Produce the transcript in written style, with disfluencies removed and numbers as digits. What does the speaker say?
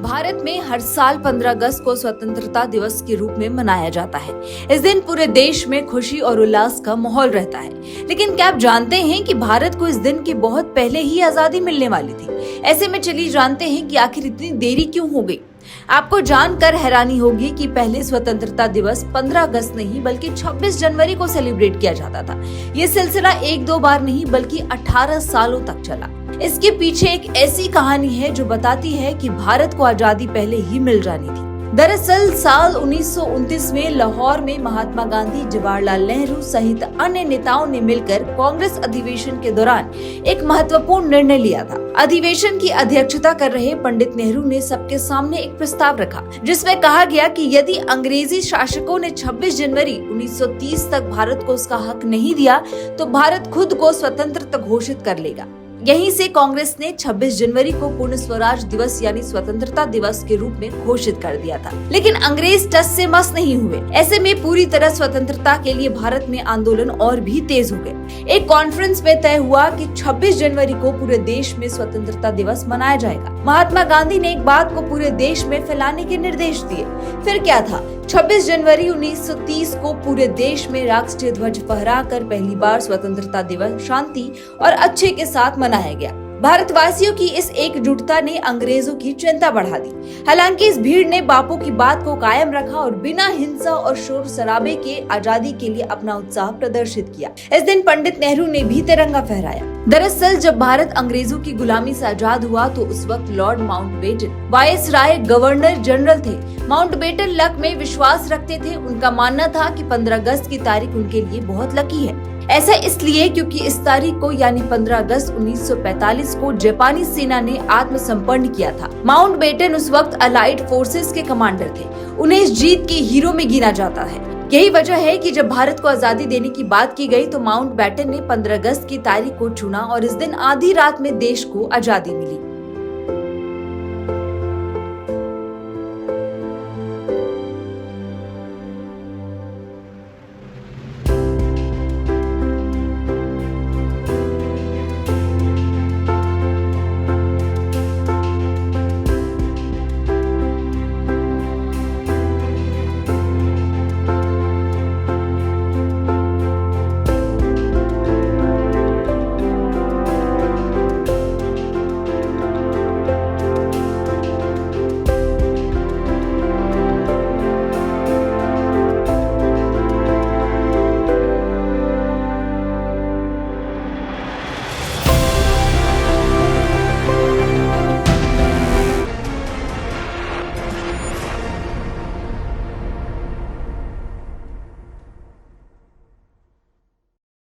भारत में हर साल 15 अगस्त को स्वतंत्रता दिवस के रूप में मनाया जाता है। इस दिन पूरे देश में खुशी और उल्लास का माहौल रहता है। लेकिन क्या आप जानते हैं कि भारत को इस दिन की बहुत पहले ही आजादी मिलने वाली थी। ऐसे में चलिए जानते हैं कि आखिर इतनी देरी क्यों हो गई। आपको जानकर हैरानी होगी कि पहले स्वतंत्रता दिवस 15 अगस्त नहीं बल्कि 26 जनवरी को सेलिब्रेट किया जाता था। ये सिलसिला एक दो बार नहीं बल्कि 18 सालों तक चला। इसके पीछे एक ऐसी कहानी है जो बताती है कि भारत को आजादी पहले ही मिल जानी थी। दरअसल साल 1929 में लाहौर में महात्मा गांधी, जवाहरलाल नेहरू सहित अन्य नेताओं ने मिलकर कांग्रेस अधिवेशन के दौरान एक महत्वपूर्ण निर्णय लिया था। अधिवेशन की अध्यक्षता कर रहे पंडित नेहरू ने सबके सामने एक प्रस्ताव रखा, जिसमें कहा गया कि यदि अंग्रेजी शासकों ने 26 जनवरी 1930 तक भारत को उसका हक नहीं दिया तो भारत खुद को स्वतंत्र घोषित कर लेगा। यहीं से कांग्रेस ने 26 जनवरी को पूर्ण स्वराज दिवस यानी स्वतंत्रता दिवस के रूप में घोषित कर दिया था। लेकिन अंग्रेज टस से मस नहीं हुए। ऐसे में पूरी तरह स्वतंत्रता के लिए भारत में आंदोलन और भी तेज हो गए। एक कॉन्फ्रेंस में तय हुआ कि 26 जनवरी को पूरे देश में स्वतंत्रता दिवस मनाया जाएगा। महात्मा गांधी ने एक बात को पूरे देश में फैलाने के निर्देश दिए। फिर क्या था, 26 जनवरी 1930 को पूरे देश में राष्ट्रीय ध्वज फहराकर पहली बार स्वतंत्रता दिवस शांति और अच्छे के साथ मनाया गया। भारतवासियों की इस एकजुटता ने अंग्रेजों की चिंता बढ़ा दी। हालांकि इस भीड़ ने बापू की बात को कायम रखा और बिना हिंसा और शोर शराबे के आजादी के लिए अपना उत्साह प्रदर्शित किया। इस दिन पंडित नेहरू ने भी तिरंगा फहराया। दरअसल जब भारत अंग्रेजों की गुलामी से आजाद हुआ तो उस वक्त Lord Mountbatten viceroy governor general थे। माउंटबेटन लक में विश्वास रखते थे। उनका मानना था कि 15 अगस्त की तारीख उनके लिए बहुत लकी है। ऐसा इसलिए क्योंकि इस तारीख को यानी 15 अगस्त 1945 को जापानी सेना ने आत्मसमर्पण किया था। माउंटबेटन उस वक्त अलाइड फोर्सेस के कमांडर थे। उन्हें इस जीत के हीरो में गिना जाता है। यही वजह है कि जब भारत को आजादी देने की बात की गई तो माउंटबेटन ने 15 अगस्त की तारीख को चुना और इस दिन आधी रात में देश को आजादी मिली।